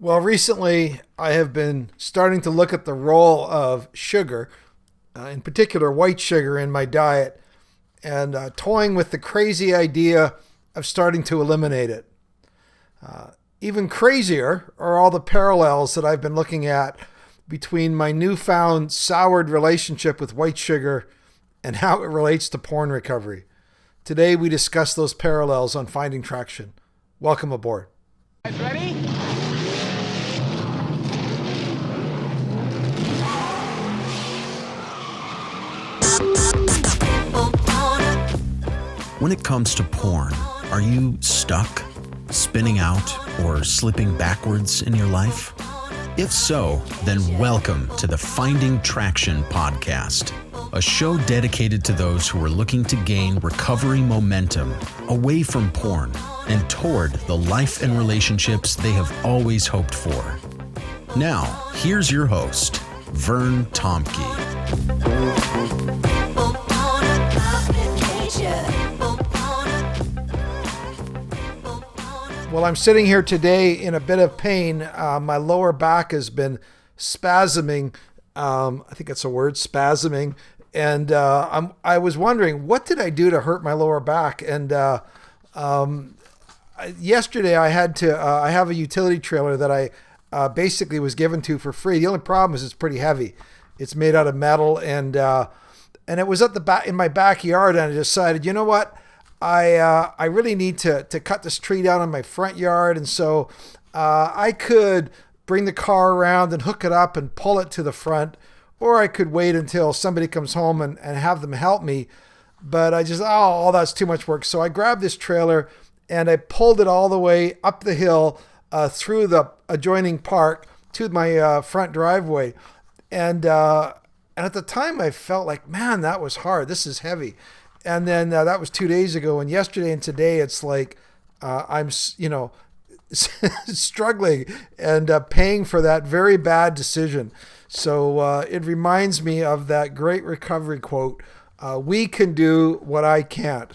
Well, recently I have been starting to look at the role of sugar, in particular white sugar, in my diet, and toying with the crazy idea of starting to eliminate it. Even crazier are all the parallels that I've been looking at between my newfound soured relationship with white sugar and how it relates to porn recovery. Today we discuss those parallels on Finding Traction. Welcome aboard. Guys ready? When it comes to porn, are you stuck, spinning out, or slipping backwards in your life? If so, then welcome to the Finding Traction podcast, a show dedicated to those who are looking to gain recovery momentum away from porn and toward the life and relationships they have always hoped for. Now, here's your host, Vern Tomke. Well, I'm sitting here today in a bit of pain. My lower back has been spasming. I think that's a word, spasming. And I was wondering, what did I do to hurt my lower back? And yesterday I had to, I have a utility trailer that I basically was given to for free. The only problem is it's pretty heavy. It's made out of metal, and it was at the back in my backyard, and I decided, you know what? I really need to cut this tree down in my front yard, and so I could bring the car around and hook it up and pull it to the front, or I could wait until somebody comes home and have them help me. But I just, that's too much work. So I grabbed this trailer and I pulled it all the way up the hill through the adjoining park to my front driveway. And at the time I felt like, man, that was hard. This is heavy. And then that was 2 days ago. And yesterday and today, it's like I'm, struggling and paying for that very bad decision. So it reminds me of that great recovery quote, we can do what I can't.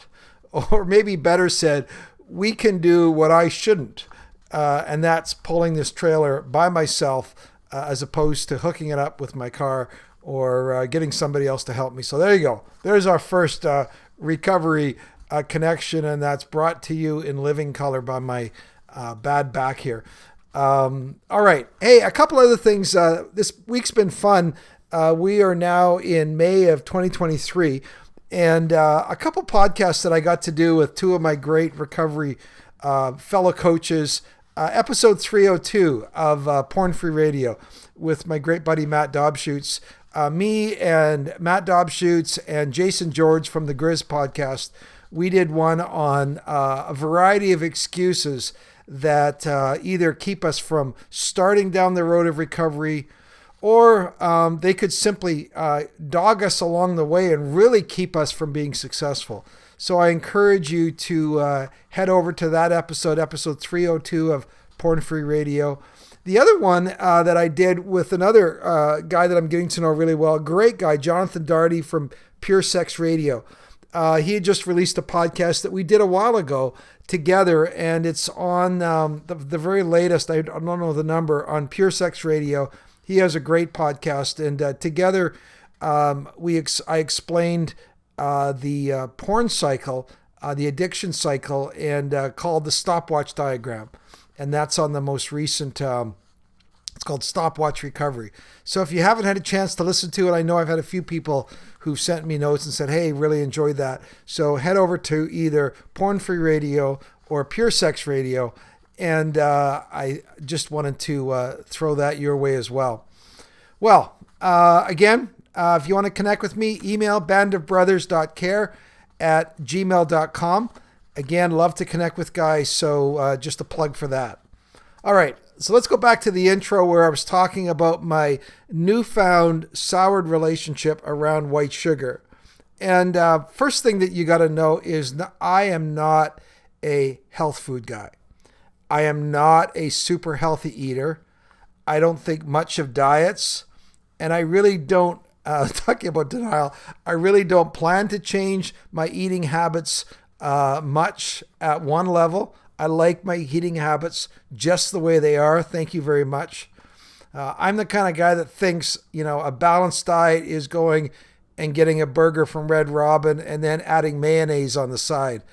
Or maybe better said, we can do what I shouldn't. And that's pulling this trailer by myself as opposed to hooking it up with my car or getting somebody else to help me. So there you go. There's our first recovery connection, and that's brought to you in living color by my bad back here. All right. Hey, a couple other things. This week's been fun. We are now in May of 2023, and a couple podcasts that I got to do with two of my great recovery fellow coaches. Episode 302 of Porn Free Radio with my great buddy Matt Dobschutz. Me and Matt Dobschutz and Jason George from the Grizz podcast, we did one on a variety of excuses that either keep us from starting down the road of recovery, or they could simply dog us along the way and really keep us from being successful. So I encourage you to head over to that episode 302 of Porn Free Radio. The other one that I did with another guy that I'm getting to know really well, a great guy, Jonathan Daugherty from Pure Sex Radio. He had just released a podcast that we did a while ago together, and it's on the very latest, I don't know the number, on Pure Sex Radio. He has a great podcast, and together I explained the porn cycle, the addiction cycle, and called the stopwatch diagram. And that's on the most recent, it's called Stopwatch Recovery. So if you haven't had a chance to listen to it, I know I've had a few people who've sent me notes and said, hey, really enjoyed that. So head over to either Porn Free Radio or Pure Sex Radio. And I just wanted to throw that your way as well. Well, again, if you want to connect with me, email bandofbrothers.care@gmail.com. Again, love to connect with guys, so just a plug for that. All right, so let's go back to the intro where I was talking about my newfound soured relationship around white sugar. And first thing that you got to know is I am not a health food guy. I am not a super healthy eater. I don't think much of diets, and I really don't, talking about denial, I really don't plan to change my eating habits much at one level. I like my eating habits just the way they are. Thank you very much. I'm the kind of guy that thinks, a balanced diet is going and getting a burger from Red Robin and then adding mayonnaise on the side.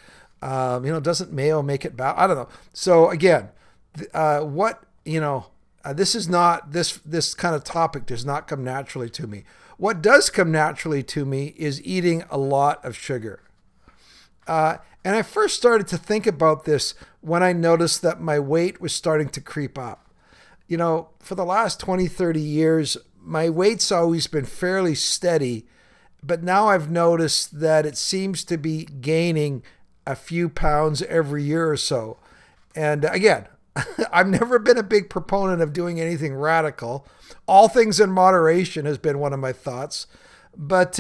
Doesn't mayo make it bad? I don't know. So again, this is not, this kind of topic does not come naturally to me. What does come naturally to me is eating a lot of sugar. And I first started to think about this when I noticed that my weight was starting to creep up. For the last 20, 30 years, my weight's always been fairly steady, but now I've noticed that it seems to be gaining a few pounds every year or so. And again, I've never been a big proponent of doing anything radical. All things in moderation has been one of my thoughts. But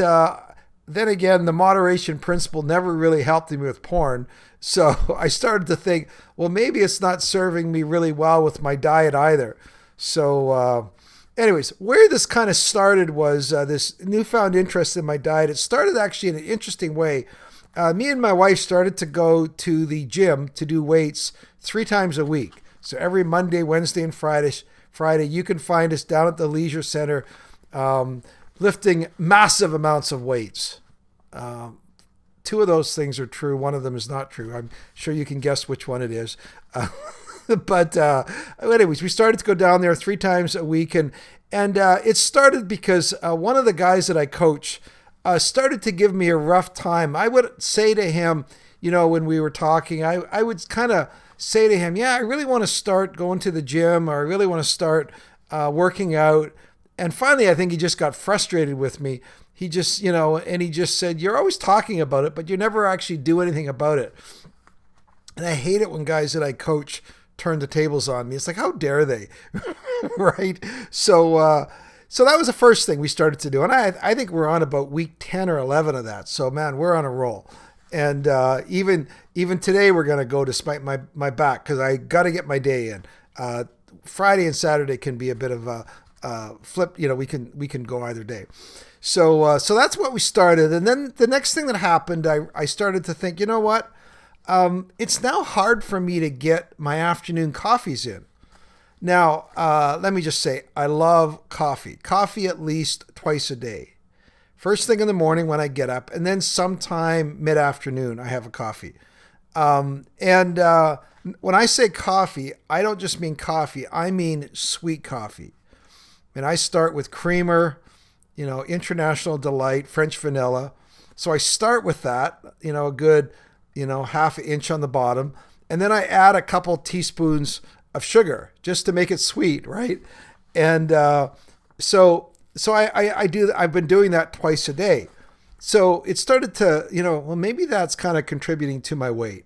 then again, the moderation principle never really helped me with porn. So I started to think, well, maybe it's not serving me really well with my diet either. So anyways, where this kind of started was this newfound interest in my diet. It started actually in an interesting way. Me and my wife started to go to the gym to do weights 3 times a week. So every Monday, Wednesday, and Friday, you can find us down at the leisure center lifting massive amounts of weights. 2 of those things are true. One of them is not true. I'm sure you can guess which one it is. But anyways, we started to go down there 3 times a week. And it started because one of the guys that I coach started to give me a rough time. I would say to him, when we were talking, I would kind of say to him, I really want to start going to the gym, or I really want to start working out. And finally, I think he just got frustrated with me. He just, and he just said, you're always talking about it, but you never actually do anything about it. And I hate it when guys that I coach turn the tables on me. It's like, how dare they? Right? So that was the first thing we started to do. And I think we're on about week 10 or 11 of that. So man, we're on a roll. And even today, we're going to go despite my back, because I got to get my day in. Friday and Saturday can be a bit of a flip. We can go either day. So that's what we started. And then the next thing that happened, I started to think, you know what? It's now hard for me to get my afternoon coffees in. Now, let me just say, I love coffee. Coffee at least twice a day. First thing in the morning when I get up, and then sometime mid-afternoon, I have a coffee. And when I say coffee, I don't just mean coffee. I mean sweet coffee. And I start with creamer, International Delight, French vanilla. So I start with that, a good, half an inch on the bottom. And then I add a couple teaspoons of sugar just to make it sweet, right? And so I do. I've been doing that twice a day. So it started to, well, maybe that's kind of contributing to my weight.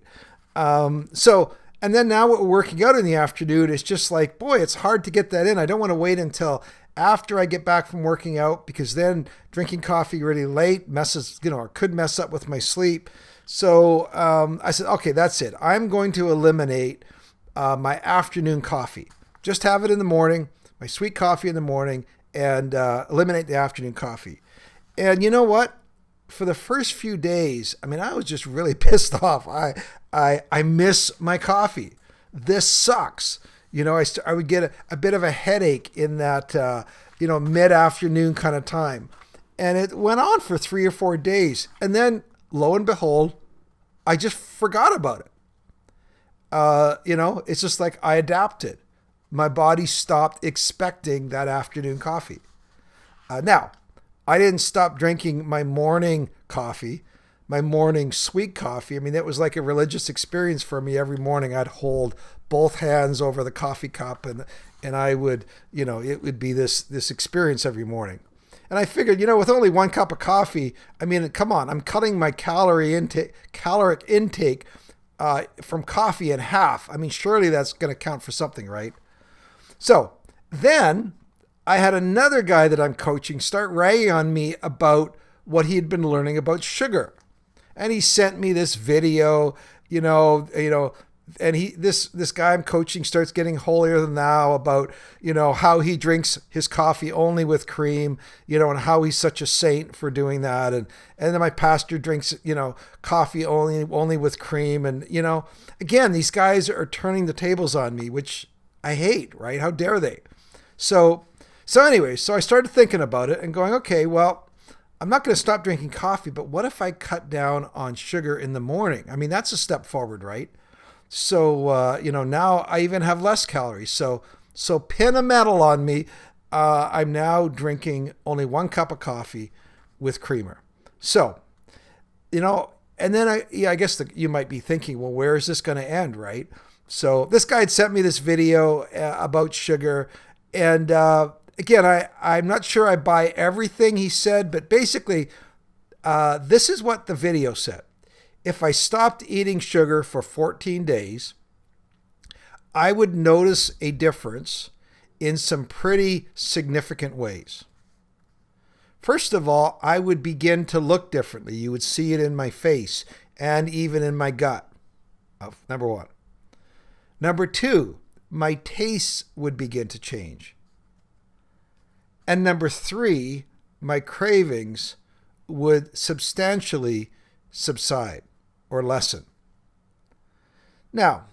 And then now we're working out in the afternoon. It's just like, boy, it's hard to get that in. I don't want to wait until after I get back from working out, because then drinking coffee really late messes, or could mess up with my sleep. So I said, okay, that's it. I'm going to eliminate my afternoon coffee. Just have it in the morning, my sweet coffee in the morning, and eliminate the afternoon coffee. And you know what? For the first few days, I was just really pissed off. I miss my coffee. This sucks. I would get a bit of a headache in that, mid-afternoon kind of time. And it went on for 3 or 4 days. And then, lo and behold, I just forgot about it. It's just like I adapted. My body stopped expecting that afternoon coffee. Now, I didn't stop drinking my morning coffee, my morning sweet coffee. It was like a religious experience for me. Every morning I'd hold both hands over the coffee cup and I would, it would be this experience every morning. And I figured, with only 1 cup of coffee, come on, I'm cutting my caloric intake from coffee in half. Surely that's going to count for something, right? So then I had another guy that I'm coaching start ragging on me about what he had been learning about sugar. And he sent me this video, and this guy I'm coaching starts getting holier than thou about, how he drinks his coffee only with cream, and how he's such a saint for doing that. And then my pastor drinks, coffee only with cream. And, again, these guys are turning the tables on me, which I hate, right? How dare they? So anyway, I started thinking about it and going, okay, well, I'm not going to stop drinking coffee, but what if I cut down on sugar in the morning? I mean, that's a step forward, right? So, now I even have less calories. So pin a medal on me. I'm now drinking only 1 cup of coffee with creamer. So, and then I guess you might be thinking, well, where is this going to end, right? So this guy had sent me this video about sugar. And again, I'm not sure I buy everything he said, but basically, this is what the video said. If I stopped eating sugar for 14 days, I would notice a difference in some pretty significant ways. First of all, I would begin to look differently. You would see it in my face and even in my gut. Number one. Number two, my tastes would begin to change. And number three, my cravings would substantially subside or lessen. Now,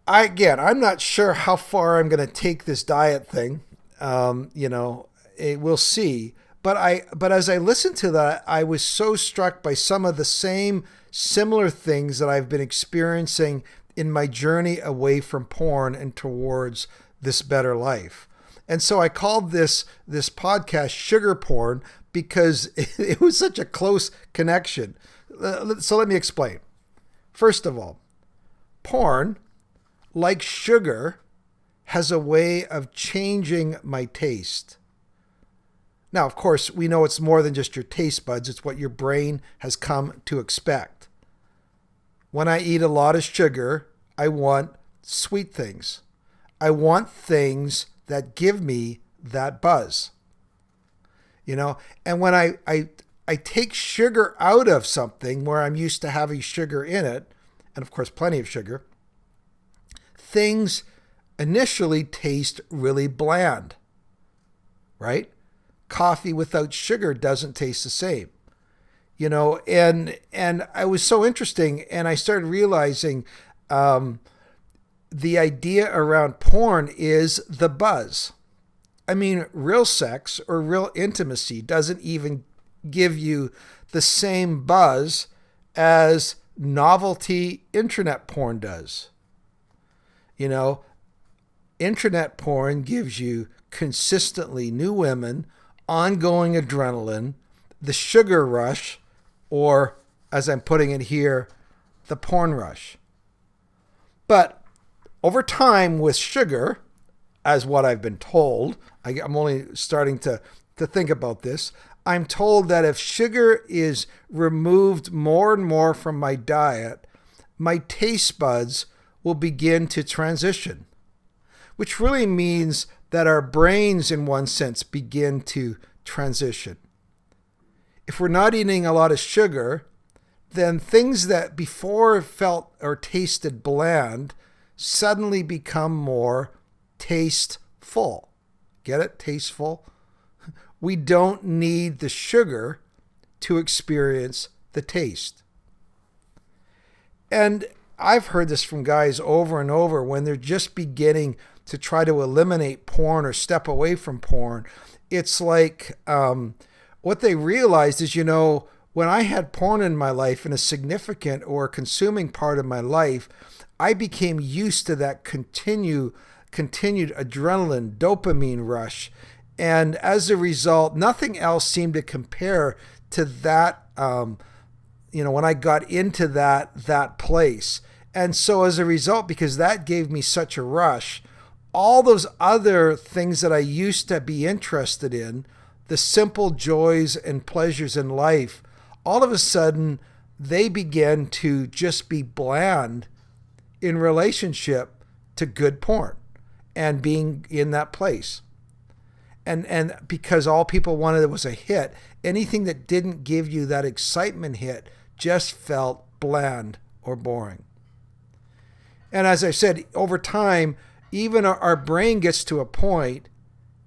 I'm not sure how far I'm going to take this diet thing. We'll see. But as I listened to that, I was so struck by some of the similar things that I've been experiencing in my journey away from porn and towards this better life. And so I called this podcast Sugar Porn because it was such a close connection. So let me explain. First of all, porn, like sugar, has a way of changing my taste. Now, of course, we know it's more than just your taste buds. It's what your brain has come to expect. When I eat a lot of sugar, I want sweet things. I want things that give me that buzz. And when I take sugar out of something where I'm used to having sugar in it, and of course plenty of sugar, things initially taste really bland, right? Coffee without sugar doesn't taste the same, and I was so interesting, and I started realizing the idea around porn is the buzz. I mean, real sex or real intimacy doesn't even give you the same buzz as novelty internet porn does. Internet porn gives you consistently new women, ongoing adrenaline, the sugar rush, or as I'm putting it here, the porn rush. But over time with sugar, as what I've been told, I'm only starting to think about this, I'm told that if sugar is removed more and more from my diet, my taste buds will begin to transition, which really means that our brains, in one sense, begin to transition. If we're not eating a lot of sugar, then things that before felt or tasted bland suddenly become more tasteful. Get it? Tasteful. We don't need the sugar to experience the taste. And I've heard this from guys over and over when they're just beginning to try to eliminate porn or step away from porn. It's like what they realized is, when I had porn in my life in a significant or consuming part of my life, I became used to that continued adrenaline, dopamine rush. And as a result, nothing else seemed to compare to that, when I got into that place. And so as a result, because that gave me such a rush, all those other things that I used to be interested in, the simple joys and pleasures in life, all of a sudden, they began to just be bland in relationship to good porn and being in that place. And because all people wanted was a hit, anything that didn't give you that excitement hit just felt bland or boring. And as I said, over time, even our brain gets to a point,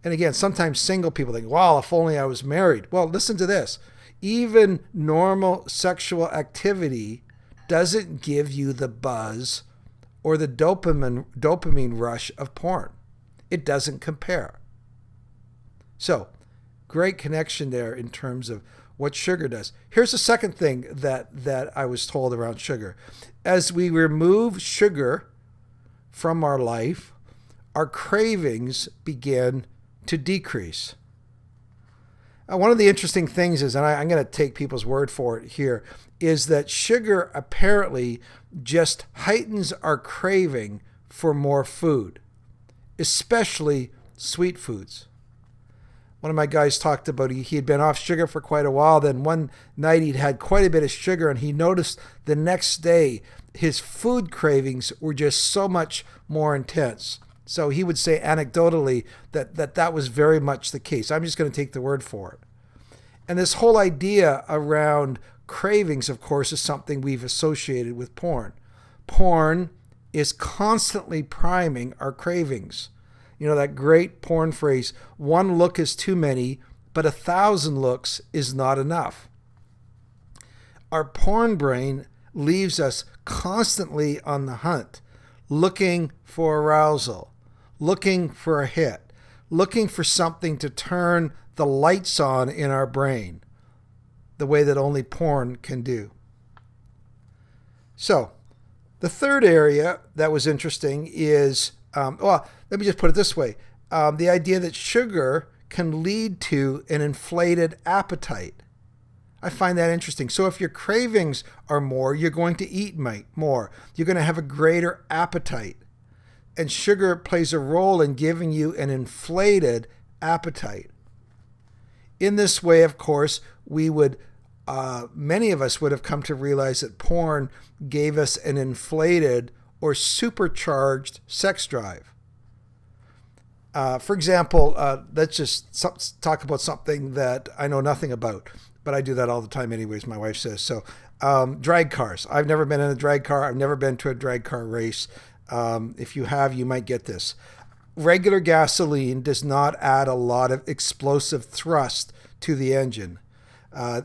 and again, sometimes single people think, wow, if only I was married. Well, listen to this. Even normal sexual activity doesn't give you the buzz or the dopamine rush of porn. It doesn't compare. So, great connection there in terms of what sugar does. Here's the second thing that I was told around sugar. As we remove sugar from our life, our cravings begin to decrease. One of the interesting things is, and I'm going to take people's word for it here, is that sugar apparently just heightens our craving for more food, especially sweet foods. One of my guys talked about he had been off sugar for quite a while. Then one night he'd had quite a bit of sugar, and he noticed the next day his food cravings were just so much more intense. So he would say anecdotally that was very much the case. I'm just going to take the word for it. And this whole idea around cravings, of course, is something we've associated with porn. Porn is constantly priming our cravings. You know, that great porn phrase, one look is too many, but 1,000 looks is not enough. Our porn brain leaves us constantly on the hunt, looking for arousal, looking for a hit, looking for something to turn the lights on in our brain, the way that only porn can do. So, the third area that was interesting is, let me just put it this way. The idea that sugar can lead to an inflated appetite. I find that interesting. So if your cravings are more, you're going to eat more. You're going to have a greater appetite. And sugar plays a role in giving you an inflated appetite. In this way, of course, many of us would have come to realize that porn gave us an inflated or supercharged sex drive. For example, let's just talk about something that I know nothing about, but I do that all the time anyways, my wife says. So, drag cars. I've never been in a drag car. I've never been to a drag car race. If you have, you might get this. Regular gasoline does not add a lot of explosive thrust to the engine.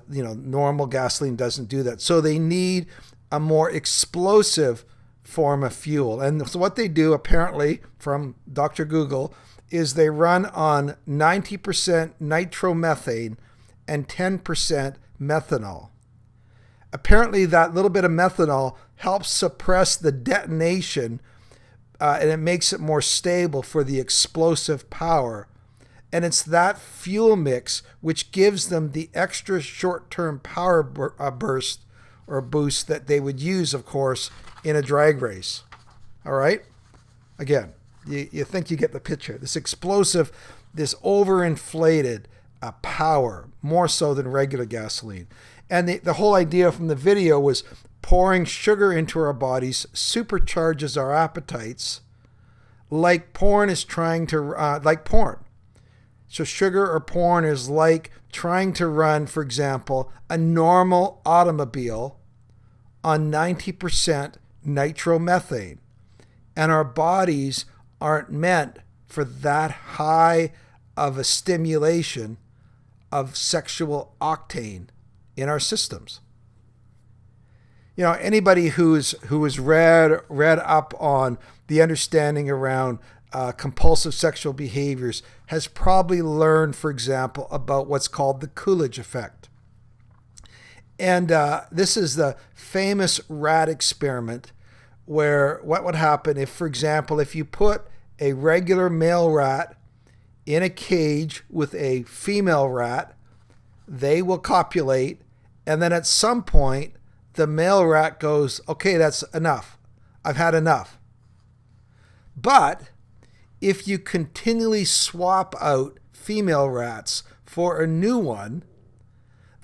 Normal gasoline doesn't do that. So they need a more explosive form of fuel. And so what they do, apparently, from Dr. Google, is they run on 90% nitromethane and 10% methanol. Apparently, that little bit of methanol helps suppress the detonation, and it makes it more stable for the explosive power. And it's that fuel mix which gives them the extra short-term power burst or boost that they would use, of course, in a drag race. All right? Again, you think you get the picture. This explosive, this overinflated power, more so than regular gasoline. And the whole idea from the video was pouring sugar into our bodies supercharges our appetites like porn is trying to, like porn. So sugar or porn is like trying to run, for example, a normal automobile on 90% nitromethane. And our bodies aren't meant for that high of a stimulation of sexual octane in our systems. You know, anybody who's read up on the understanding around compulsive sexual behaviors has probably learned, for example, about what's called the Coolidge effect. And this is the famous rat experiment where what would happen if, for example, if you put a regular male rat in a cage with a female rat, they will copulate, and then at some point, the male rat goes, okay, that's enough. I've had enough. But if you continually swap out female rats for a new one,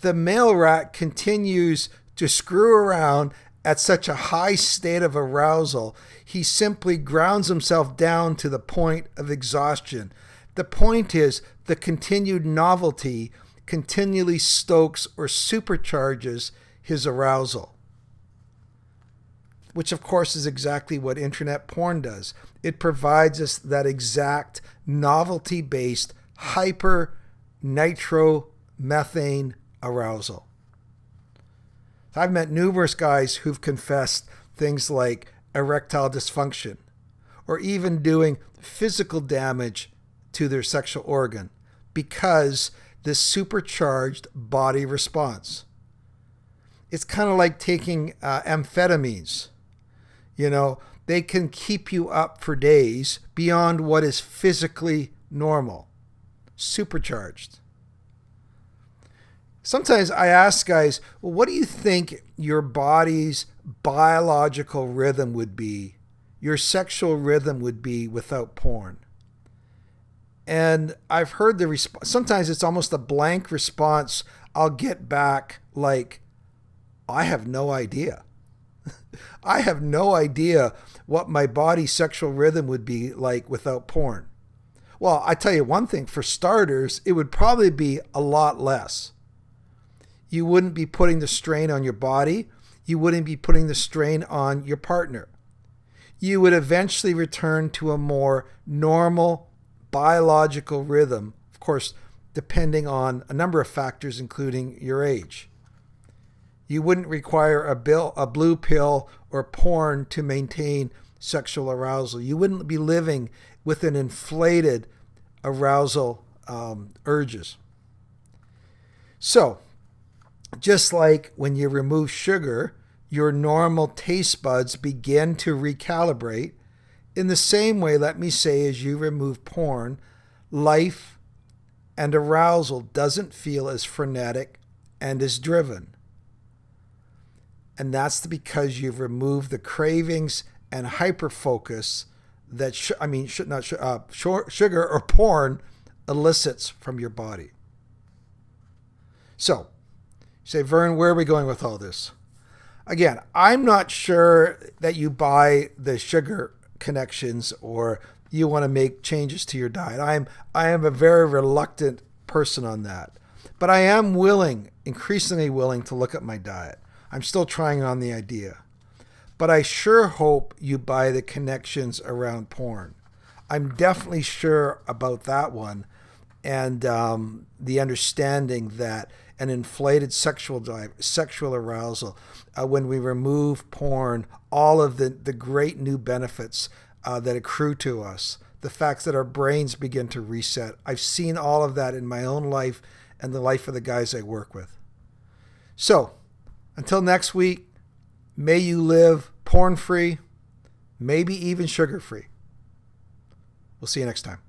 the male rat continues to screw around at such a high state of arousal, he simply grounds himself down to the point of exhaustion. The point is, the continued novelty continually stokes or supercharges his arousal. which of course is exactly what internet porn does. It provides us that exact novelty-based hyper nitromethane arousal. I've met numerous guys who've confessed things like erectile dysfunction or even doing physical damage to their sexual organ because this supercharged body response. It's kind of like taking amphetamines. You know, they can keep you up for days beyond what is physically normal. Supercharged. Sometimes I ask guys, well, what do you think your body's biological rhythm would be, your sexual rhythm would be without porn? And I've heard the response. Sometimes it's almost a blank response. I'll get back like, I have no idea. I have no idea what my body's sexual rhythm would be like without porn. Well, I tell you one thing, for starters, it would probably be a lot less. You wouldn't be putting the strain on your body. You wouldn't be putting the strain on your partner. You would eventually return to a more normal biological rhythm, of course, depending on a number of factors, including your age. You wouldn't require a blue pill or porn to maintain sexual arousal. You wouldn't be living with an inflated arousal urges. So, just like when you remove sugar, your normal taste buds begin to recalibrate. In the same way, let me say, as you remove porn, life and arousal doesn't feel as frenetic and as driven. And that's because you've removed the cravings and hyperfocus that sugar or porn elicits from your body. So, you say, Vern, where are we going with all this? Again, I'm not sure that you buy the sugar connections or you want to make changes to your diet. I am a very reluctant person on that. But I am increasingly willing to look at my diet. I'm still trying on the idea. But I sure hope you buy the connections around porn. I'm definitely sure about that one, and the understanding that an inflated sexual drive, sexual arousal, when we remove porn, all of the great new benefits that accrue to us, the fact that our brains begin to reset. I've seen all of that in my own life and the life of the guys I work with. So, until next week, may you live porn-free, maybe even sugar-free. We'll see you next time.